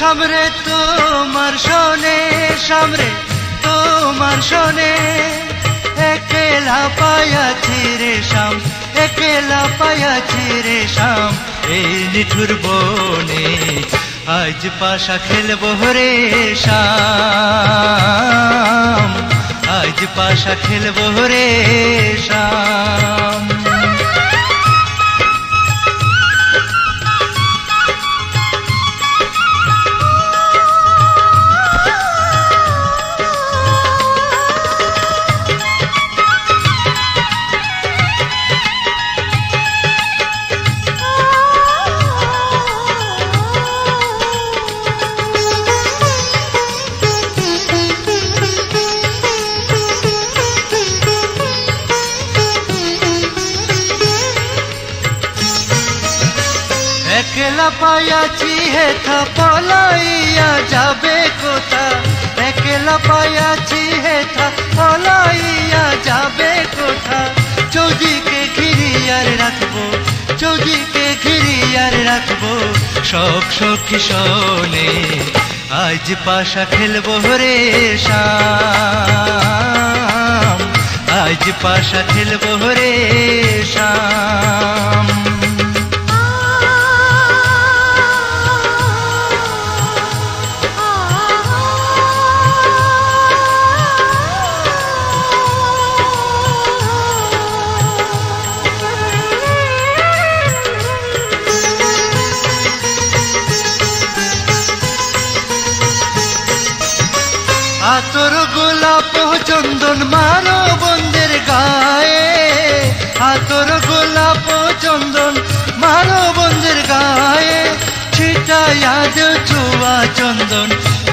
সামরে তোমার শোনে সামরে তোমার শোনে একলা পায়াছি রে শাম একলা পায়াছি রে শাম এই নিঠুর বনে আজ পাশা খেলবো রে শাম আজ পাশা খেলবো রে শাম একলা পায়াছি হেথা পলাইয়া যাবে কোথা একলা পায়াছি হেথা পলাইয়া যাবে কোথা চৌদিকে ঘিরিয়ার রাখবো চৌদিকে ঘিরিয়ার রাখবো শোক সখী শোনে আজ পাশা খেলবো রে শাম আজ পাশা খেলবো রে শাম আতর গোলাপ চন্দন মারো বন্ধের গায়ে আতর গোলাপ চন্দন মারো বন্ধের গায়ে ছিটাইয়া দে ছোয়া চন্দন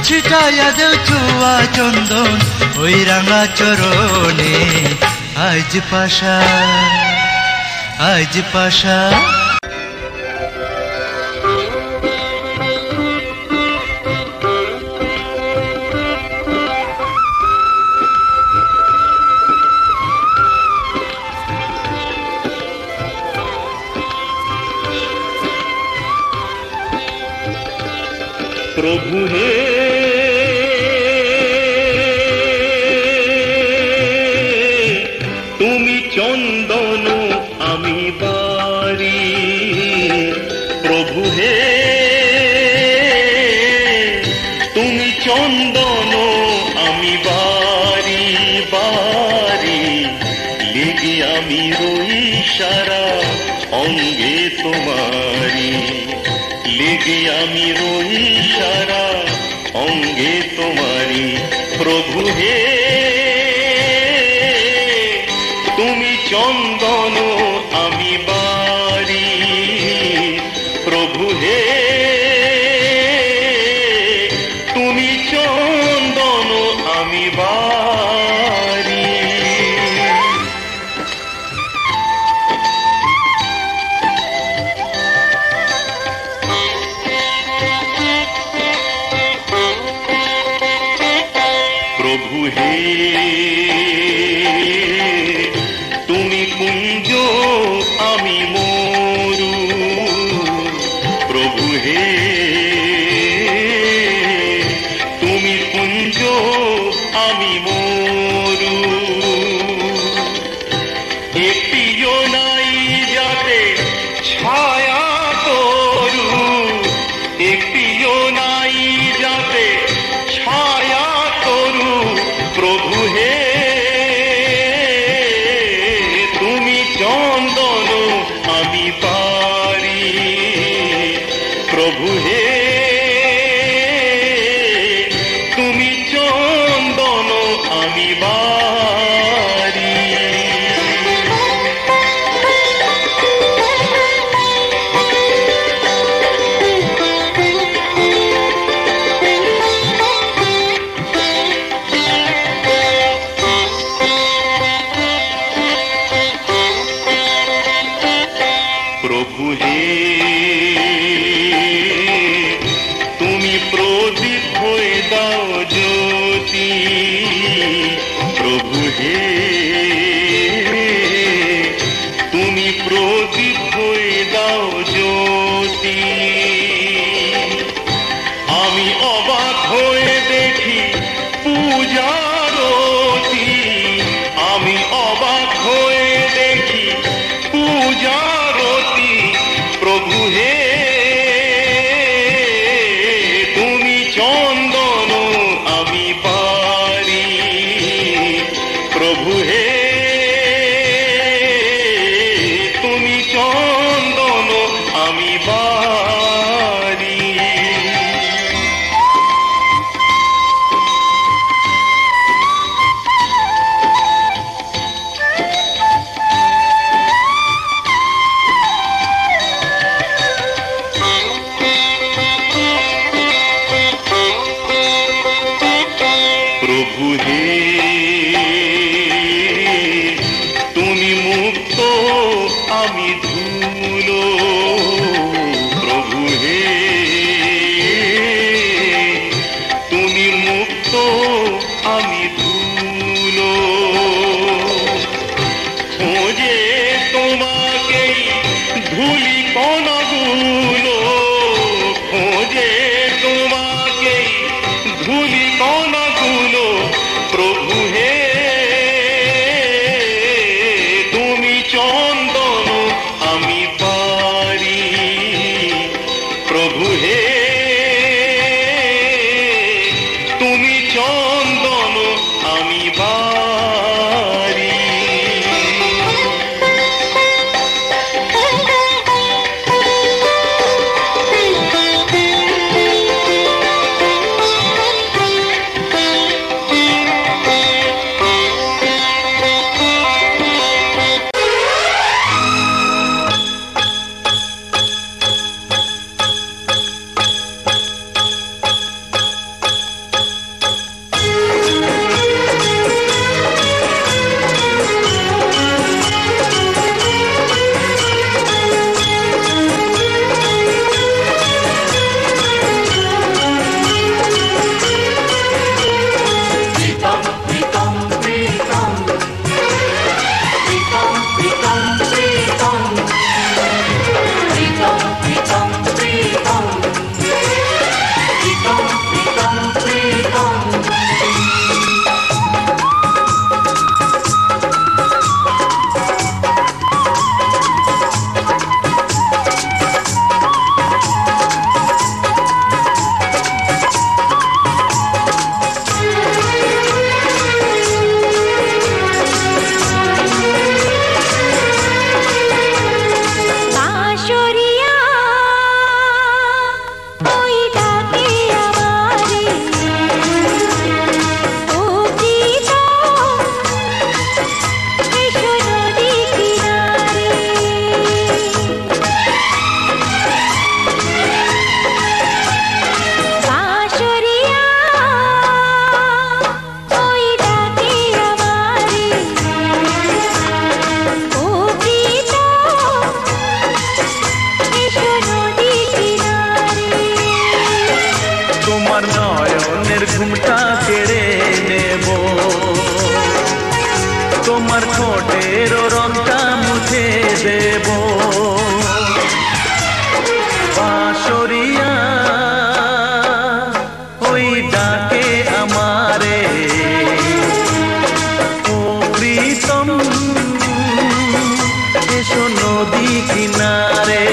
ছিটাইয়া দেও ছুয়া চন্দন ওই রাঙা চরণে। আজ পাশা আজ পাশা प्रभु हे तुमी चंदन आमी बारी। प्रभु हे तुमी चंदन आमी बारी बारी। लेगे आमी रोई सारा अंगे तुम्हारी। लेगे आमी रोई सारा अंगे तुम्हारी। प्रभु हे तुमी चंदन आमी बारी। प्रभु हे तुमी चंदन आमी बारी। प्रभु हे तुमी कुंज आमी मोरू। प्रभु हे तुमी कुंज आमी मोरू। एकटिओ नाई जाते छाया तोरू। एकटिओ नाई जाते छाया तोरू। प्रभु हे तुमी चंदन आमी बारी। प्रभु हे तुमी चंदन आमी बारी। प्रभु हे तुमी प्रदीप हये दाओ ज्योति। प्रभु हे तुमी प्रदीप हये दाओ ज्योति। आमी अबाक हये देखी पूजारती। आमी अबाक हये देखी पूजारती। प्रभु हे तुमी चंदन आमी बारी। प्रभु हे तुमी चंदन आमी बारी। प्रभु हे तुमी मुक्त आमी धूलो। प्रभु हे तुमी मुक्त आमी धूलो। खोजे तोमाके धूली कणागुलो। खोजे तोमाके धूली कणागुलो। प्रभु हे तुमी चंदन आमी बारी। प्रभु हे तुमी चंदन आमी बारी। মনটা কেড়ে নেব, তোমার ঠোঁটের রংটা মুছে দেব। বাঁশরিয়া ওই ডাকে আমারে, ও প্রীতম এসো নদী কিনারে।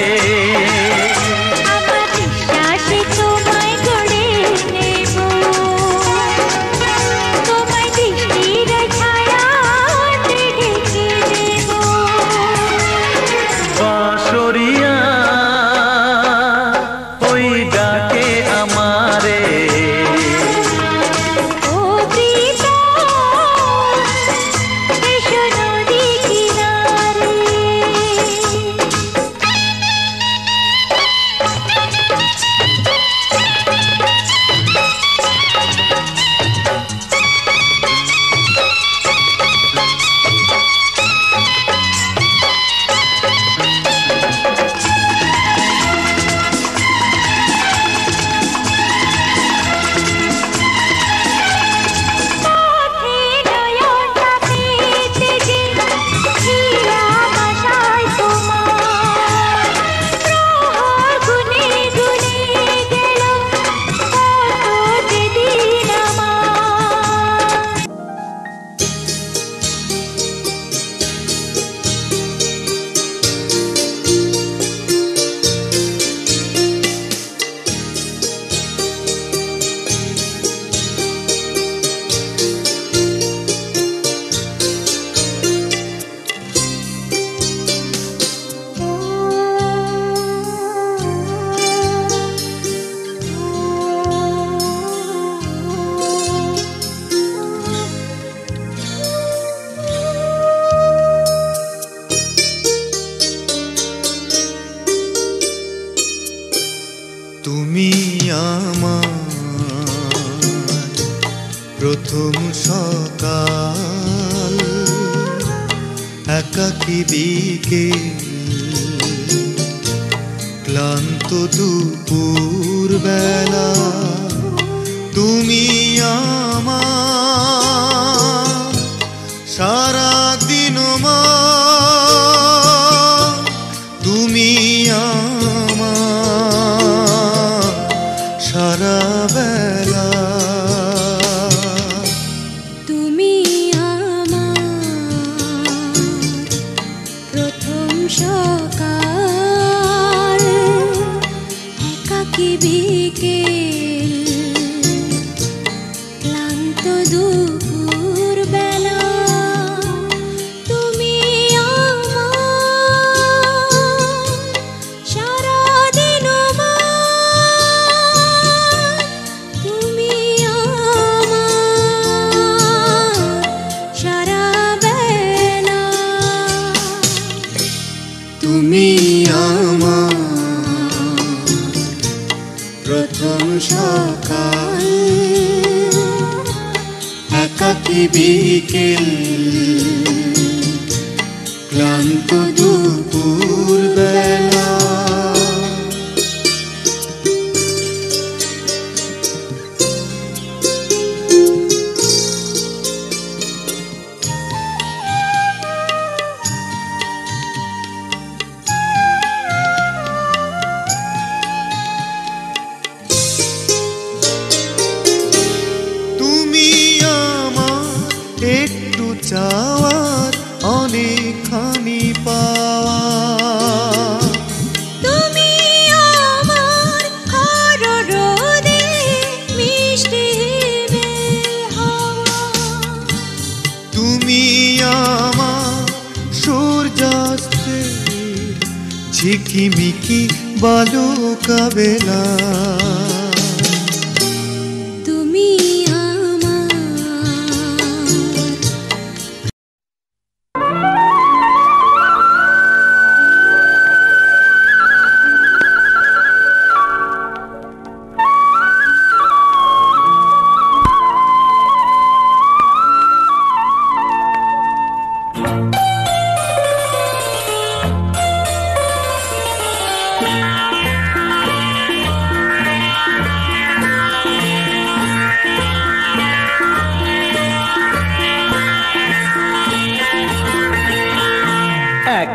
তুমি আমার প্রথম সকাল, একাকী বিকেল, ক্লান্ত দুপুর বেলা। তুমি আমার সারা দিন মা, তুমি আমার সারা বেলা। তুমি আমার প্রথম সকাল, একাকী বিকেল, ক্লান্ত দুপুর বেলা। তুমি আমার সারা দিন মা, তুমি আমার সারা বেলা। তুমি আমার প্রথম সকাল, একাকী বিকেল, ক্লান্ত দুপুর বেলা। তুমি আমার একটু চাওয়ার অনেকখানি পাওয়া, তুমি আমার খরা রোদে মিষ্টি বেল হাওয়া, তুমি আমার সূর্যাস্তের ঝিকিমিকি বালুকা বেলা। তুমি আমার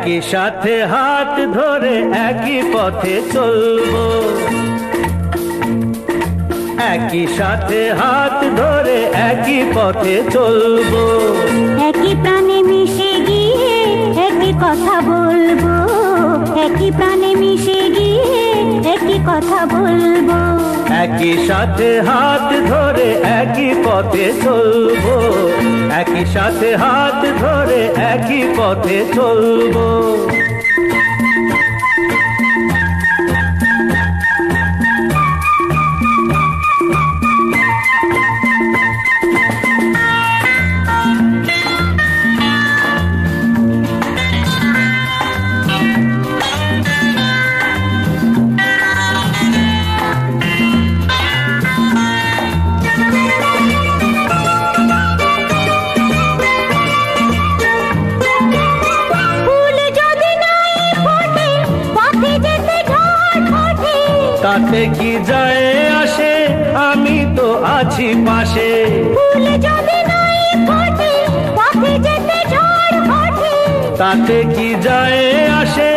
একই সাথে হাত ধরে একই পথে চলবো, একই সাথে হাত ধরে একই পথে চলবো, একই প্রাণে মিশে গিয়ে একই কথা বলবো, একই প্রাণে মিশে গিয়ে একই কথা বলবো, একই সাথে হাত ধরে একই পথে চলবো, একই সাথে হাত ধরে একই পথে চলবো। তাতে কি যায় আসে, আমি তো আছি পাশে। ফুল যদি নাই ফোটে পথে যেতে ঝড় ওঠে, তাতে কি যায় আসে,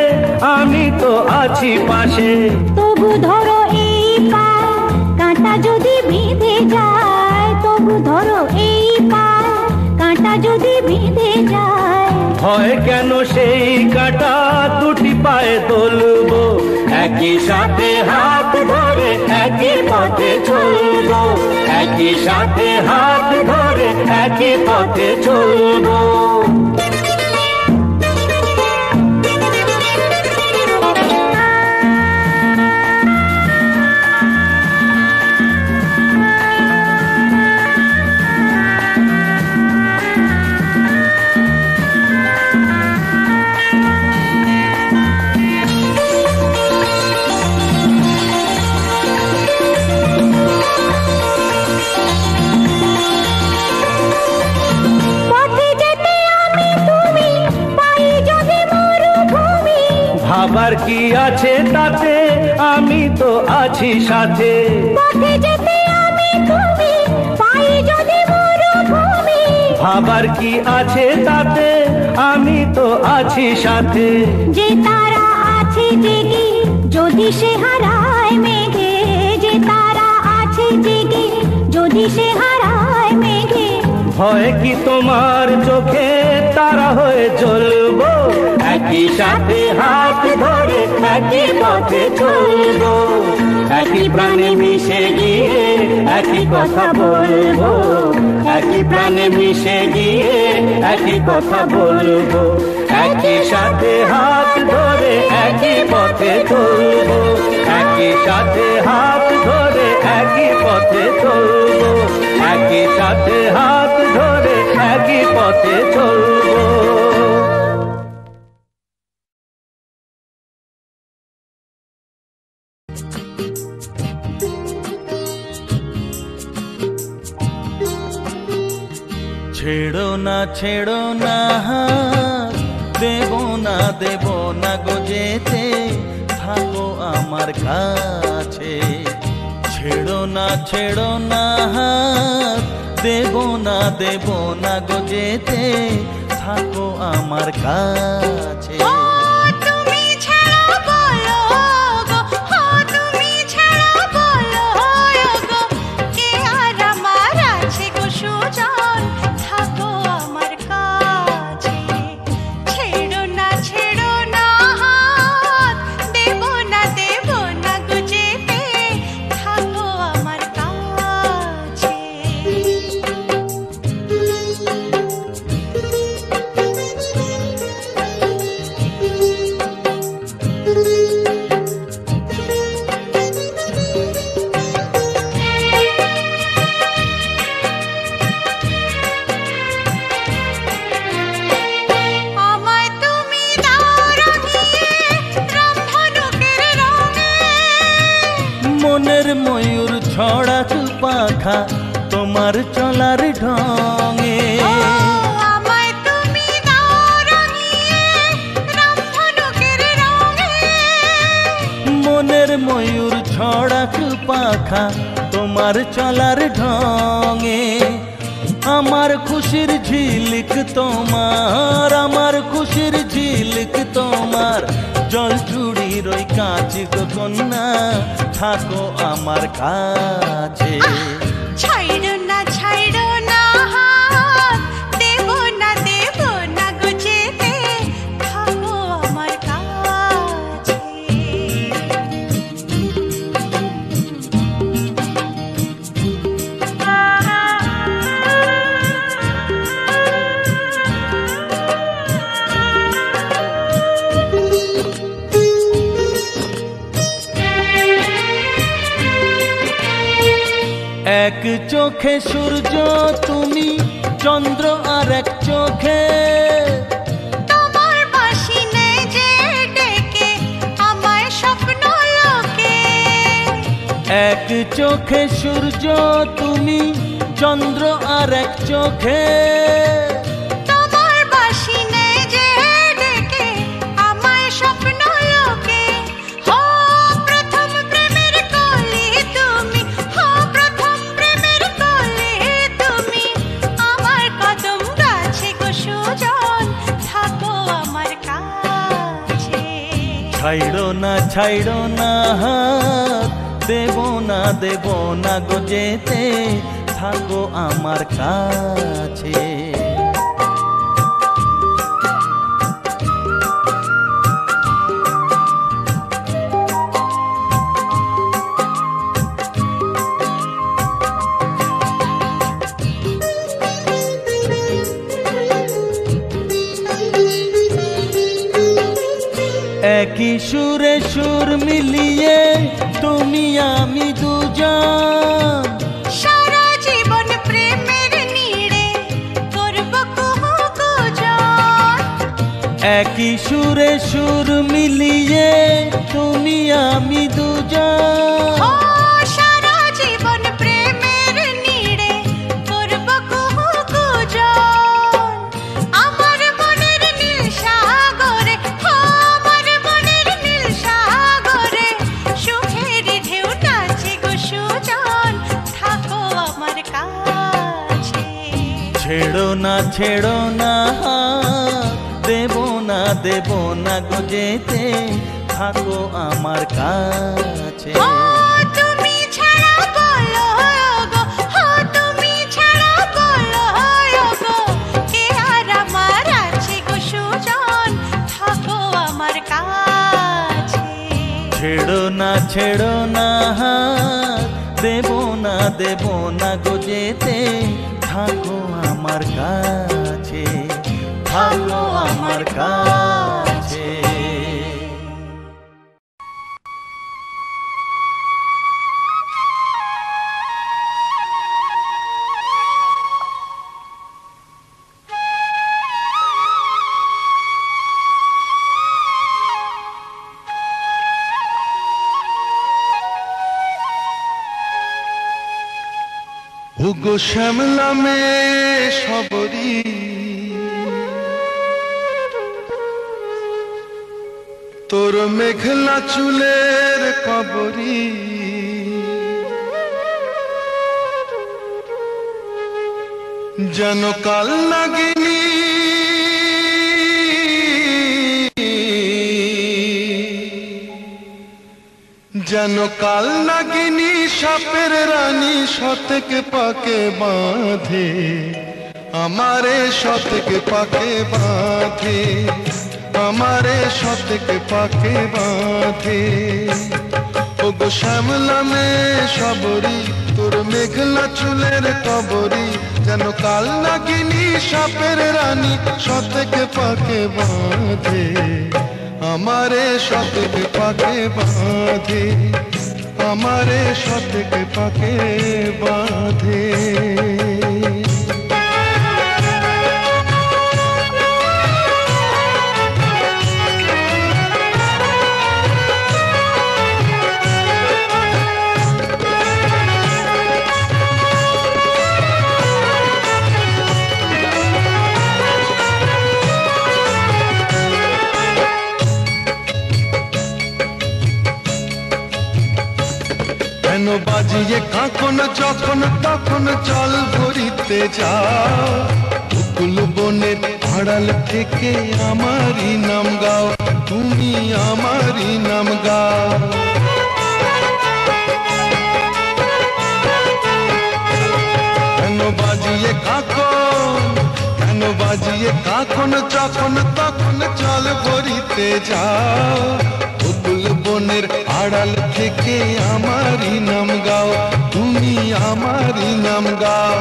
আমি তো আছি পাশে। তবু ধরো এই পায় কাঁটা যদি বিঁধে যায়, তবু ধরো এই পায় কাঁটা যদি বিঁধে যায়, ভয় কেন সেই কাঁটা দুটি পায়ে তুলবো, একই সাথে হাত ধরে একই পথে চলবো, একই সাথে হাত ধরে একই পথে চলবো। ভাবার কি আছে তাতে, আমি তো আছি সাথে। পথে যেতে আমি তুমি পাই যদি মরুভূমি, ভাবার কি আছে তাতে, আমি তো আছি সাথে। যে তারা আছে জেগে যদি সে হারায় মেঘে, যে তারা আছে জেগে যদি সে হারায় মেঘে, ভয় কি তোমার চোখে তারা হয়ে চলবো, একই সাথে হাত ধরে একই পথে চলবো, একই প্রাণে মিশে গিয়ে একই কথা বলবো, একই প্রাণে মিশে গিয়ে একই কথা বলবো, একই সাথে হাত ধরে একই পথে চলবো, একই সাথে হাত ধরে একই পথে চলবো, একই সাথে হাত ধরে একই পথে চলবো। ছেড়ো না হাত, দেব না গো যেতে, থাকো আমার কাছে। ছেড়ো না হাত, দেব না গো যেতে, থাকো আমার কাছে। ময়ূর ছড়া পাখা তোমার চলার ঢঙে, আমায় তুমি দাও রাঙিয়ে রামধনুকের রঙে, মনের ময়ূর ছড়া পাখা তোমার চলার ঢঙে। আমার খুশির ঝিলিক তোমার, আমার খুশির ঝিলিক নদীর ওই কাঁচ গো কন্যা থাকো আমার কাছে। ছাইড়ো না হাত, দেব না গো যেতে, থাকো আমার কাছে। এক চোখে সূর্য তুমি, চন্দ্র আর এক চোখে, তোমার বাঁশি নেই যে ডেকে আমায় স্বপ্ন লোকে। এক চোখে সূর্য তুমি, চন্দ্র আর এক চোখে, তোমার বাঁশি নেই যে ডেকে আমায় স্বপ্ন লোকে। হো প্রথম প্রেমের কলি তুমি, হো প্রথম প্রেমের কলি তুমি, আমার কদম গাছে গো সুজন, থাকো আমার কাছে। ছাইড়ো না হাত, দেব না গো যেতে, থাকো আমার কাছে। একই সুরে সুর মিলিয়ে তুমি আমি দুজন, সারা জীবন প্রেমের নিড়ে করব কুহুকুজন। একই সুরে সুর মিলিয়ে তুমি আমি দুজন, ও সারা জীবন প্রেমের নিড়ে করব কুহুকুজন। আমার মনের নীল সাগরে, আমার মনের নীল সাগরে, সুখের ঢেউ নাচে গো সুজন, থাকো আমার কাছে। ছেড়ো না হাত, দেব না গো যেতে, থাকো আমার কাছে। ও তুমি ছাড়া বলো গো, ও তুমি ছাড়া বলো গো, কে আর আমার আছে গো সুজন, থাকো আমার কাছে। ছেড়ো না হাত, দেব না গো যেতে, থাকো আমার কাছে, থাকো আমার কাছে। ওগো শ্যামলা মেয়ে সবরি, তোর মেঘলা চুলের কবরি, যেন কাল নাগিনী যেন কাল নাগিনী সাপের রানী শতকে পাকে বাঁধে, আমারে শতকে পাকে বাঁধে, আমারে শতকে পাকে বাঁধে। ওগো শ্যামলা মেয়ে সবরি, তোর মেঘলা চুলের কবরি, যেন কাল নাগিনী সাপের রানী শতকে পাকে বাঁধে, আমারে শতকে পাকে বাঁধে, আমারে শতকে পাকে বাঁধে। কেন বাজিয়ে কাঁকন যখন তখন জল ভরিতে যাও, বকুল বনের আড়াল থেকে আমারই নাম গাও। তুমি আমারই নাম গাও। কেন বাজিয়ে কাকন, কেন বাজিয়ে কাকন, যখন তখন জল ভরিতে যাও। বকুল বনের আড়াল থেকে আমারই নাম গাও, তুমি আমারই নাম গাও।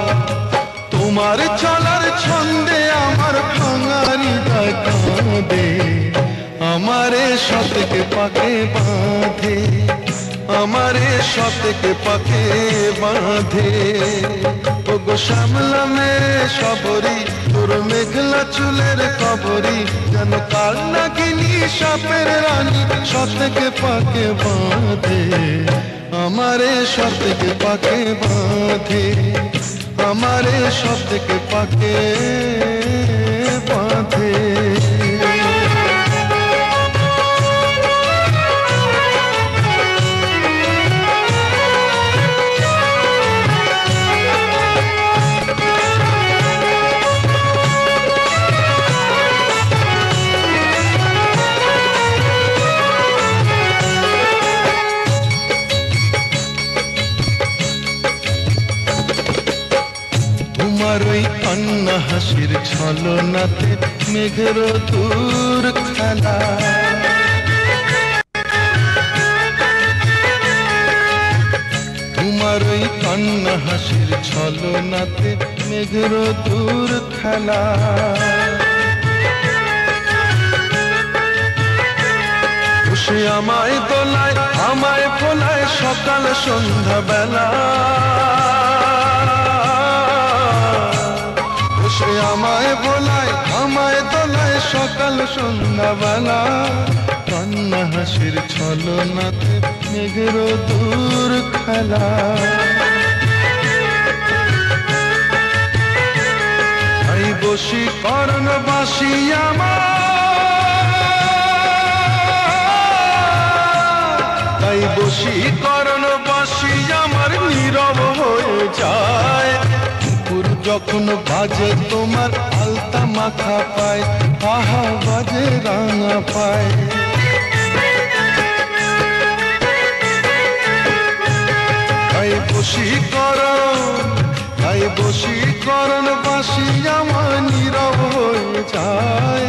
তোমার চলার ছন্দে আমার ভাঙারি হৃদয় কাঁদে, আমারে শতকে পাকে বাঁধে, আমারে শতকে পাকে বাঁধে। ওগো শ্যামলা মেয়ে সবরি, তোর মেঘলা চুলের কবরি, যেন কাল নাগিনী সাপের রানী শতকে পাকে বাঁধে, আমারে শতকে পাকে বাঁধে, আমারে শতকে পাকে বাঁধে। তোমার ওই কান্না হাসির ছলনাতে মেঘের দূর খেলা, তোমার ওই কান্না হাসির ছলনাতে মেঘের দূর খেলা। সে আমায় দোলায়, আমায় ফোলায় সকাল সন্ধ্যা বেলা, সে আমায় ভোলায়, আমায় দোলায় সকাল সন্ধ্যা বেলা। কান্না হাসির ছলনাতে মেঘের দূর খেলা। তাই বসি করণ বাসি আমার, তাই বসি করণ বাসি আমার নীরব হয়ে যায়। যখন বাজে তোমার আলতা মাখা পায়, আহা বাজে রাঙা পায়। তাই বশীকরণ, তাই বশীকরণ বাসি আমার নীরব হয়ে যায়।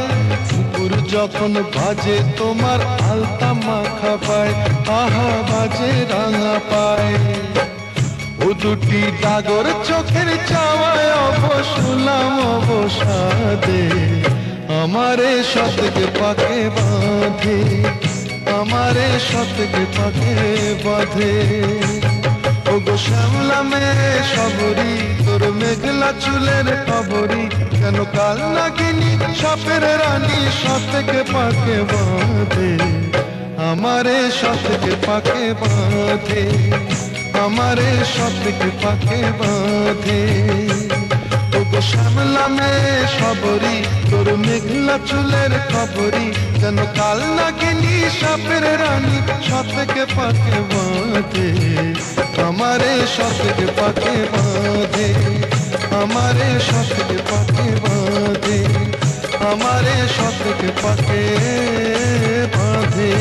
কুকুর যখন বাজে তোমার আলতা মাখা পায়, আহা বাজে রাঙা পায়। ও দুটি ডাগর চোখের চাওয়ায় অবসলাম অবসাদে, আমারে শতকে পাকে বাঁধে, আমারে শতকে পাকে বাঁধে। ও গো শ্যামলা মেয়ে সবরি, তোর মেঘলা চুলের খবরি, কেন কাল নাগিনী সাপের রানী শতকে পাকে বাঁধে, আমারে শতকে পাকে বাঁধে, আমারে শতকে পাকে বাঁধে। ও গো শ্যামলা মেয়ে সবরি, তোর মেঘলা চুলের খবরি, যেন কাল নাগিনী সাপের রানী শতকে পাকে বাঁধে, আমারে শতকে পাকে বাঁধে, আমারে শতকে পাকে বাঁধে, আমারে শতকে পাকে বাঁধে।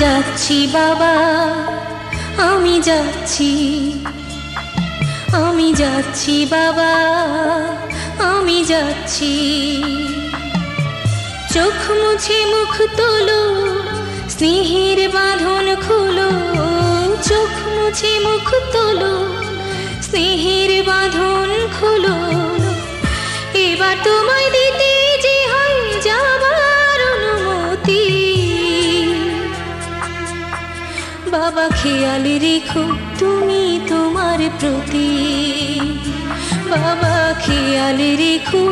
যাচ্ছি বাবা, আমি যাচ্ছি, আমি যাচ্ছি বাবা, আমি যাচ্ছি। চোখ মুছে মুখ তোলো, স্নেহের বাঁধন খুলো, চোখ মুছে মুখ তোলো, স্নেহের বাঁধন খুলো। এবার তোমায় দিতে যে হয় যাবার অনুমতি। বাবা খেয়াল রেখো তুমি তোমার প্রতি, বাবা খেয়াল রেখো।